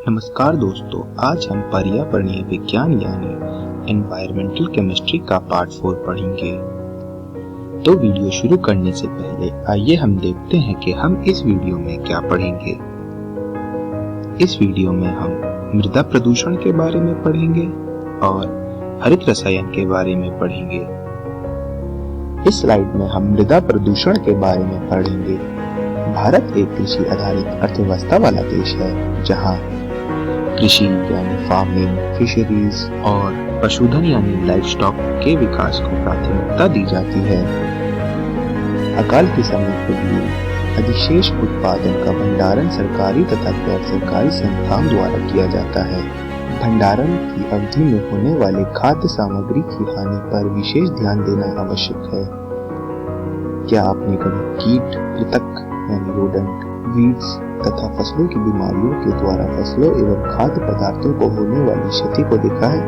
नमस्कार दोस्तों, आज हम पर्यावरणीय विज्ञान यानी एनवायरमेंटल केमिस्ट्री का पार्ट 4 पढ़ेंगे। तो वीडियो शुरू करने से पहले आइए हम देखते हैं कि हम इस वीडियो में क्या पढ़ेंगे। इस वीडियो में हम मृदा प्रदूषण के बारे में पढ़ेंगे और हरित रसायन के बारे में पढ़ेंगे। इस स्लाइड में हम मृदा प्रदूषण के बारे में पढ़ेंगे। भारत एक कृषि आधारित अर्थव्यवस्था वाला देश है, जहाँ कृषि यानी फार्मिंग, फिशरीज और पशुधन यानी लाइव स्टॉक के विकास को प्राथमिकता दी जाती है। अकाल के समय के लिए अधिशेष उत्पादन का भंडारण सरकारी तथा गैर सरकारी संस्थाओं द्वारा किया जाता है। भंडारण की अवधि में होने वाले खाद्य सामग्री की हानि पर विशेष ध्यान देना आवश्यक है। क्या आपने कभी कीट, कृंतक यानी रोडेंट, वीड्स तथा फसलों की बीमारियों के द्वारा फसलों एवं खाद्य पदार्थों को होने वाली क्षति को देखा है?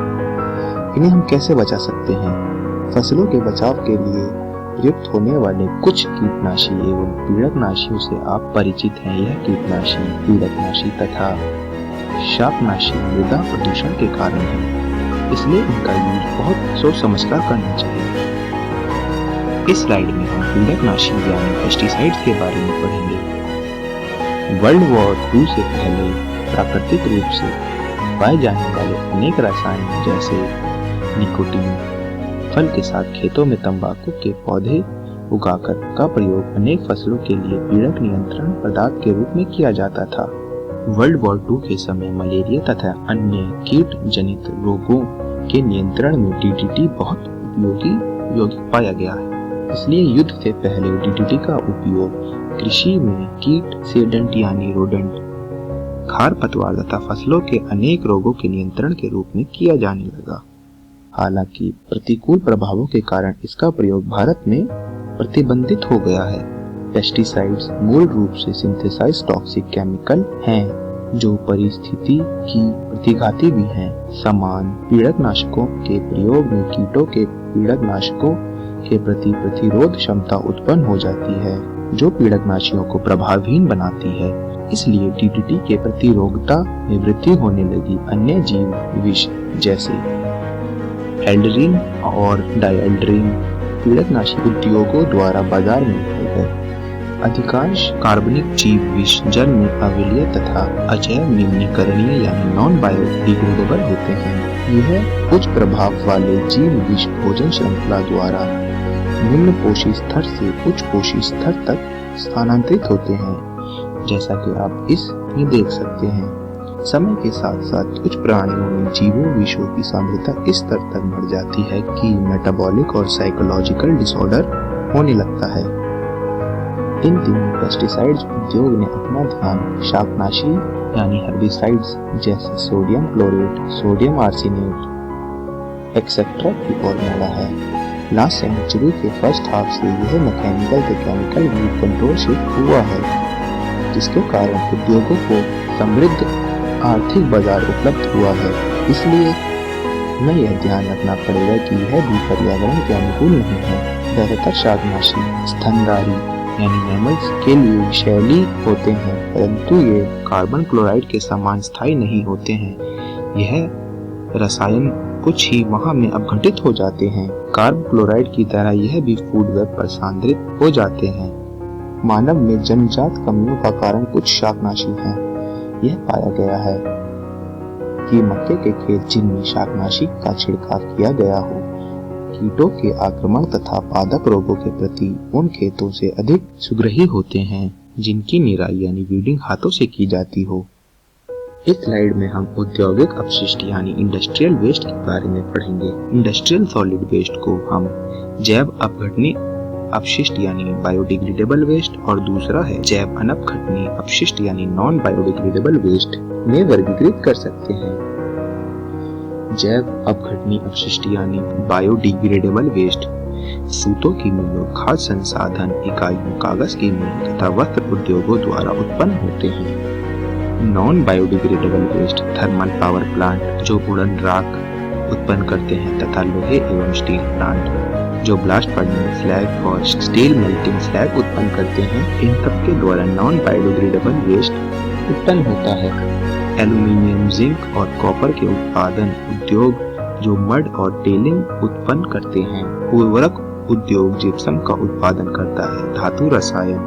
इन्हें हम कैसे बचा सकते हैं? फसलों के बचाव के लिए प्रयुक्त होने वाले कुछ कीटनाशी एवं पीड़कनाशियों से आप परिचित हैं। यह कीटनाशी, पीड़कनाशी तथा शाकनाशी मृदा प्रदूषण के कारण है, इसलिए इनका यूज बहुत सोच समझकर करना चाहिए। इस स्लाइड में हम पीड़कनाशी यानी पेस्टिसाइड्स के बारे में पढ़ेंगे। वर्ल्ड वॉर 2 से पहले प्राकृतिक रूप से पाए जाने वाले अनेक रसायन जैसे निकोटीन, फल के साथ खेतों में तंबाकू के पौधे उगाकर का प्रयोग अनेक फसलों के लिए पीड़क नियंत्रण पदार्थ के रूप में किया जाता था। वर्ल्ड वॉर 2 के समय मलेरिया तथा अन्य कीट जनित रोगों के नियंत्रण में डीडीटी बहुत उपयोगी पाया गया है। इसलिए युद्ध से पहले डीडीटी का उपयोग कृषि में कीट सेडेंट यानी रोडेंट, खार पतवार तथा फसलों के अनेक रोगों के नियंत्रण के रूप में किया जाने लगा। हालांकि प्रतिकूल प्रभावों के कारण इसका प्रयोग भारत में प्रतिबंधित हो गया है। पेस्टिसाइड्स मूल रूप से सिंथेसाइज्ड टॉक्सिक केमिकल हैं, जो परिस्थिति की प्रतिघाती भी हैं। समान पीड़कनाशकों के प्रयोग में कीटों के पीड़कनाशकों के प्रति प्रतिरोध क्षमता उत्पन्न हो जाती है, जो पीड़कनाशियों को प्रभावहीन बनाती है। इसलिए डीडीटी के प्रतिरोधकता में वृद्धि होने लगी। अन्य जीव विष जैसे एल्डरीन और डायएल्डरीन पीड़कनाशी उद्योगों द्वारा बाजार में लाए गए। अधिकांश कार्बनिक जीव विष जल में अम्लीय तथा अजैव निम्नीकरणीय यानी नॉन बायोडिग्रेडेबल होते हैं। यह उच्च प्रभाव वाले जीव विष भोजन श्रृंखला द्वारा निम्न पोषी स्तर से उच्च पोषी स्तर तक स्थानांतरित होते हैं, जैसा कि आप इसमें देख सकते हैं। समय के साथ साथ कुछ प्राणियों में जीवों विषों की सांद्रता इस स्तर तक बढ़ जाती है कि मेटाबॉलिक और साइकोलॉजिकल डिसऑर्डर होने लगता है। इन दिनों पेस्टिसाइड्स उद्योग ने अपना ध्यान शाकनाशी यानी हर्बिसाइड्स जैसे sodium chlorate, sodium arsenate etcetera की ओर मोड़ा है। लास्ट सेंचुरी के फर्स्ट हाफ से यह मैकेनिकल से केमिकल वीड कंट्रोल शिफ्ट हुआ है, जिसके कारण उद्योगों को समृद्ध आर्थिक बाजार उपलब्ध हुआ है। इसलिए हमें यह ध्यान रखना पड़ेगा कि यह भी पर्यावरण के अनुकूल नहीं है। ज्यादातर शाकनाशी स्तनधारी यानी मैमल्स के लिए विषैली होते हैं, परंतु ये कार्बन क्लोराइड के समान स्थायी नहीं होते हैं। यह रसायन कुछ ही माह में अपघटित हो जाते हैं। कार्ब क्लोराइड की तरह यह भी फूड वेब पर सांद्रित हो जाते हैं। मानव में जन्मजात कमियों का कारण कुछ शाकनाशी हैं। यह पाया गया है कि मक्के के खेत जिनमें शाकनाशी का छिड़काव किया गया हो, कीटों के आक्रमण तथा पादप रोगों के प्रति उन खेतों से अधिक सुग्रही होते हैं, जिनकी निराई यानी वीडिंग हाथों से की जाती हो। इस स्लाइड में हम औद्योगिक अपशिष्ट यानी इंडस्ट्रियल वेस्ट के बारे में पढ़ेंगे। इंडस्ट्रियल सॉलिड वेस्ट को हम जैव अपघटनीय अपशिष्ट यानी बायोडिग्रेडेबल वेस्ट और दूसरा है जैव अनपघटनीय अपशिष्ट यानी नॉन बायोडिग्रेडेबल वेस्ट में वर्गीकृत कर सकते हैं। जैव अपघटनीय अपशिष्ट यानी बायोडिग्रेडेबल वेस्ट सूतों की मिलों, खाद्य संसाधन इकाइयों, कागज की मिल तथा वस्त्र उद्योगों द्वारा उत्पन्न होते हैं। Non biodegradable waste thermal power plant जो उड़न राख उत्पन्न करते हैं तथा लोहे एवं स्टील प्लांट जो ब्लास्ट फर्नेस स्लैग और स्टील मेल्टिंग स्लैग उत्पन्न करते हैं, इन सब के द्वारा नॉन बायोडिग्रेडेबल वेस्ट उत्पन्न होता है। एल्यूमीनियम, जिंक और कॉपर के उत्पादन उद्योग जो मड और टेलिंग उत्पन्न करते हैं। उर्वरक उद्योग जिप्सम का उत्पादन करता है। धातु रसायन,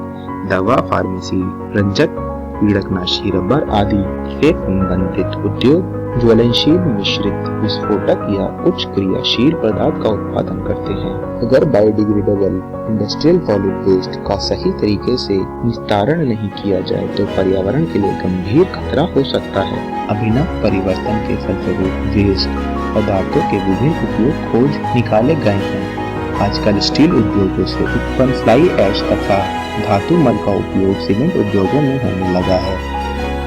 दवा, फार्मेसी, रंजक, पीड़कनाशी, रबर आदि से संबंधित उद्योग ज्वलनशील, मिश्रित, विस्फोटक या उच्च क्रियाशील पदार्थ का उत्पादन करते हैं। अगर बायोडिग्रेडेबल इंडस्ट्रियल सॉलिड वेस्ट का सही तरीके से निस्तारण नहीं किया जाए तो पर्यावरण के लिए गंभीर खतरा हो सकता है। अभिनव परिवर्तन के फलस्वरूप वेस्ट पदार्थों के विभिन्न उपयोग खोज निकाले गए हैं। आजकल स्टील उद्योगों से उत्पन्न फ्लाई ऐश तथा धातु मल का उपयोग सीमेंट उद्योगों में होने लगा है।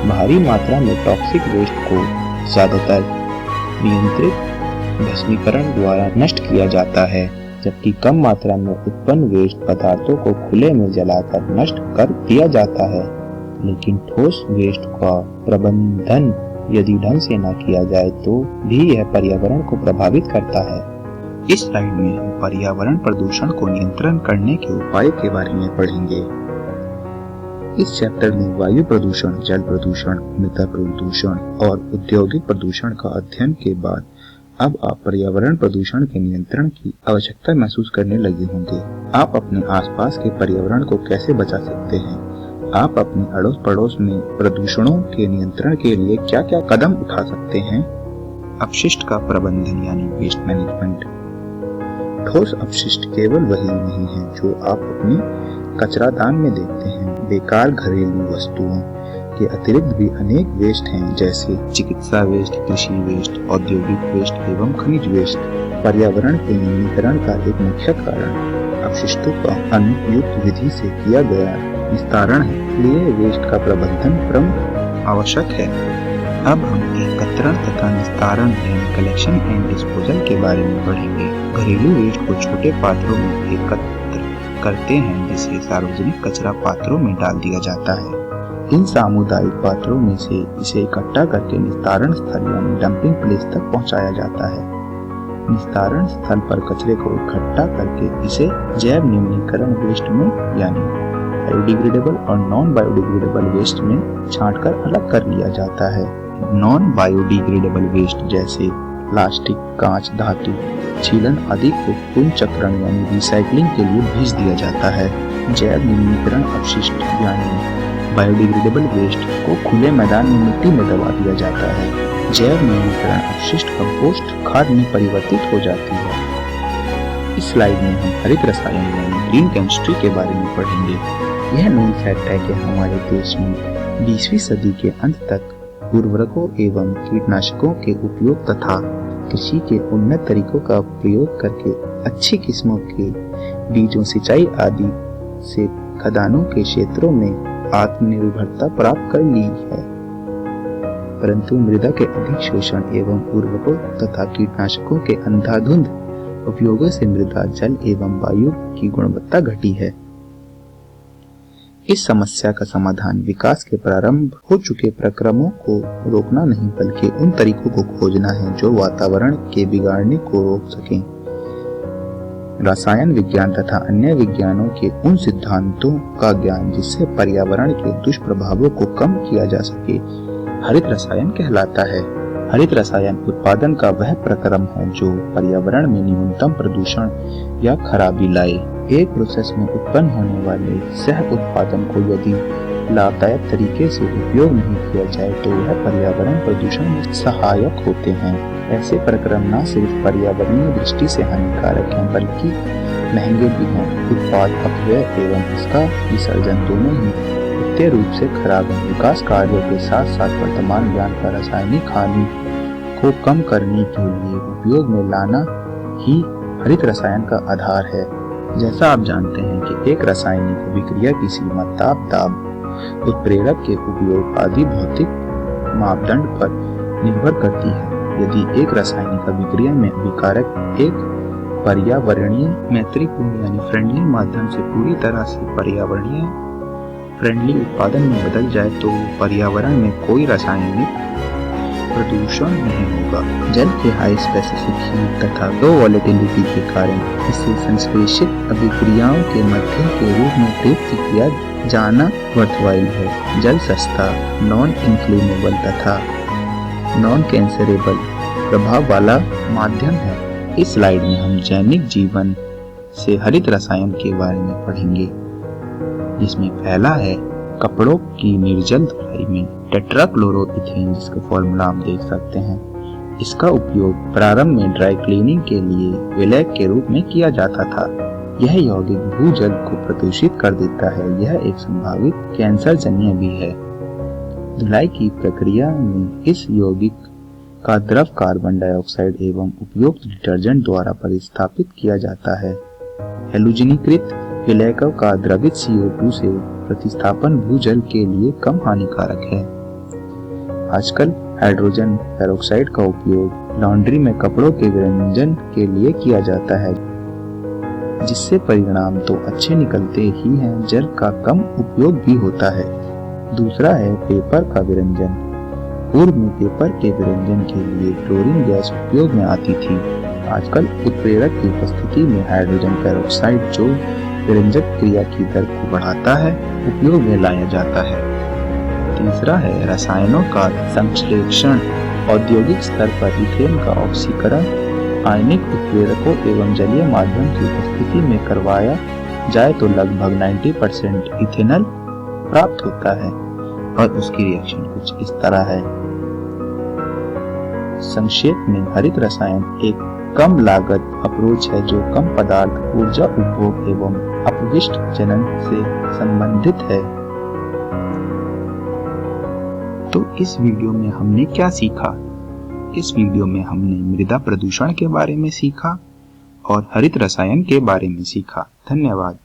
भारी मात्रा में टॉक्सिक वेस्ट को ज्यादातर नियंत्रित भस्मीकरण द्वारा नष्ट किया जाता है, जबकि कम मात्रा में उत्पन्न वेस्ट पदार्थों को खुले में जलाकर नष्ट कर दिया जाता है। लेकिन ठोस वेस्ट का प्रबंधन यदि ढंग से न किया जाए तो भी यह पर्यावरण को प्रभावित करता है। इस स्लाइड में हम पर्यावरण प्रदूषण को नियंत्रण करने के उपाय के बारे में पढ़ेंगे। इस चैप्टर में वायु प्रदूषण, जल प्रदूषण, मृदा प्रदूषण और औद्योगिक प्रदूषण का अध्ययन के बाद अब आप पर्यावरण प्रदूषण के नियंत्रण की आवश्यकता महसूस करने लगे होंगे। आप अपने आसपास के पर्यावरण को कैसे बचा सकते हैं? आप अपने अड़ोस पड़ोस में प्रदूषणों के नियंत्रण के लिए क्या क्या कदम उठा सकते हैं? अपशिष्ट का प्रबंधन यानी वेस्ट मैनेजमेंट। ठोस अपशिष्ट केवल वही नहीं है जो आप अपने कचरादान में देखते हैं। बेकार घरेलू वस्तुओं के अतिरिक्त भी अनेक वेस्ट हैं, जैसे चिकित्सा वेस्ट, कृषि वेस्ट, औद्योगिक वेस्ट एवं खनिज वेस्ट। पर्यावरण के नियमितीकरण का एक मुख्य कारण अपशिष्टों का अनुपयुक्त विधि से किया गया निस्तारण है, इसलिए वेस्ट का प्रबंधन प्रमुख आवश्यक है। अब हम एकत्रण तथा निस्तारण यानी कलेक्शन एंड डिस्पोजल के बारे में पढ़ेंगे। घरेलू वेस्ट को छोटे पात्रों में एकत्र करते हैं, जिसे सार्वजनिक कचरा पात्रों में डाल दिया जाता है। इन सामुदायिक पात्रों में से इसे इकट्ठा करके निस्तारण स्थल यानी डंपिंग प्लेस तक पहुंचाया जाता है। निस्तारण स्थल पर कचरे को इकट्ठा करके इसे जैव न्यूनीकरण वेस्ट में यानी बायोडिग्रेडेबल और नॉन बायोडिग्रेडेबल वेस्ट में छांटकर अलग कर लिया जाता है। नॉन बायोडिग्रेडेबल वेस्ट जैसे प्लास्टिक, कांच, धातु, छीलन आदि को पुनर्चक्रण यानी रिसाइकलिंग के लिए भेज दिया जाता है। जैव न्यूनीकरण अपशिष्ट यानी बायोडिग्रेडेबल वेस्ट को खुले मैदान में मिट्टी में दबा दिया जाता है। जैव न्यूनीकरण अपशिष्ट कंपोस्ट खाद में परिवर्तित हो जाती है। इस स्लाइड में हम हरित रसायन यानी ग्रीन केमिस्ट्री के बारे में पढ़ेंगे। यह नोन फैक्ट है कि हमारे देश में 20वीं सदी के अंत तक उर्वरकों एवं कीटनाशकों के उपयोग तथा कृषि के उन्नत तरीकों का प्रयोग करके अच्छी किस्मों के बीजों, सिंचाई आदि से खदानों के क्षेत्रों में आत्मनिर्भरता प्राप्त कर ली है। परंतु मृदा के अधिक शोषण एवं उर्वरकों तथा कीटनाशकों के अंधाधुंध उपयोगों से मृदा, जल एवं वायु की गुणवत्ता घटी है। इस समस्या का समाधान विकास के प्रारंभ हो चुके प्रक्रमों को रोकना नहीं बल्कि उन तरीकों को खोजना है जो वातावरण के बिगाड़ने को रोक सकें। रसायन विज्ञान तथा अन्य विज्ञानों के उन सिद्धांतों का ज्ञान जिससे पर्यावरण के दुष्प्रभावों को कम किया जा सके हरित रसायन कहलाता है। हरित रसायन उत्पादन का वह प्रक्रम है जो पर्यावरण में न्यूनतम प्रदूषण या खराबी लाए। एक प्रोसेस में उत्पन्न होने वाले सह उत्पादन को यदि लाभदायक तरीके से उपयोग नहीं किया जाए तो यह पर्यावरण प्रदूषण में सहायक होते हैं। ऐसे प्रक्रम न सिर्फ पर्यावरणीय दृष्टि से हानिकारक हैं बल्कि महंगे भी हैं। उत्पाद अपव्यय एवं इसका विसर्जन दोनों ही वित्तीय रूप से खराब है। विकास कार्यों के साथ साथ वर्तमान ज्ञान का रासायनिक हानि को कम करने के लिए उपयोग में लाना ही हरित रसायन का आधार है। जैसा आप जानते हैं कि एक रासायनिक अभिक्रिया की सीमा ताप, दाब, उत्प्रेरक के उपयोग आदि भौतिक मापदंड पर निर्भर करती है। यदि एक रासायनिक अभिक्रिया में अभिकारक एक पर्यावरणीय मैत्रीपूर्ण यानी फ्रेंडली माध्यम से पूरी तरह से पर्यावरणीय फ्रेंडली उत्पादन में बदल जाए तो पर्यावरण में कोई रासायनिक प्रदूषण नहीं होगा। जल के हाई स्पेसिफिक हीट तथा लो वॉलेटिलिटी के कारण इसे संश्लेषित अभिक्रियाओं के माध्यम के रूप में प्रयुक्त किया जाना वर्थवाइल है। जल सस्ता, नॉन इनफ्लेमेबल तथा नॉन कैंसरेबल प्रभाव वाला माध्यम है। इस स्लाइड में हम जैविक जीवन से हरित रसायन के बारे में पढ़ेंगे, जिसमें पहला है कपड़ों की निर्जल धुलाई में टेट्राक्लोरोइथेन, जिसका फॉर्मूला आप देख सकते हैं। इसका उपयोग प्रारंभ में ड्राई क्लीनिंग के लिए विलायक के रूप में किया जाता था। यह यौगिक भूजल को प्रदूषित कर देता है। यह एक संभावित कैंसर जन्य भी है। धुलाई की प्रक्रिया में इस यौगिक का द्रव कार्बन डाइऑक्साइड एवं उपयुक्त डिटर्जेंट द्वारा प्रतिस्थापित किया जाता है। हैलोजनीकृत विलायकों का द्रवित CO2 से प्रतिस्थापन भूजल के लिए कम हानिकारक है। आजकल हाइड्रोजन पेरोक्साइड का उपयोग लॉन्ड्री में कपड़ों के विरंजन के लिए किया जाता है, जिससे परिणाम तो अच्छे निकलते ही हैं, जल का कम उपयोग भी होता है। दूसरा है पेपर का विरंजन। पूर्व में पेपर के विरंजन के लिए क्लोरीन गैस उपयोग में आती थी। आजकल उत्प्रेरक की उपस्थिति में हाइड्रोजन पेरोक्साइड, जो विरंजक क्रिया की दर को बढ़ाता है, उपयोग में लाया जाता है। तीसरा है रसायनों का संश्लेषण। औद्योगिक स्तर पर इथेन का ऑक्सीकरण आयनिक उत्प्रेरकों एवं जलीय माध्यम की उपस्थिति में करवाया जाए तो लगभग 90% इथेनॉल प्राप्त होता है और उसकी रिएक्शन कुछ इस तरह है। संक्षेप में हरित रसायन एक कम लागत अप्रोच है जो कम पदार्थ, ऊर्जा उपभोग एवं अपशिष्ट जनन से संबंधित है। तो इस वीडियो में हमने क्या सीखा? इस वीडियो में हमने मृदा प्रदूषण के बारे में सीखा और हरित रसायन के बारे में सीखा। धन्यवाद।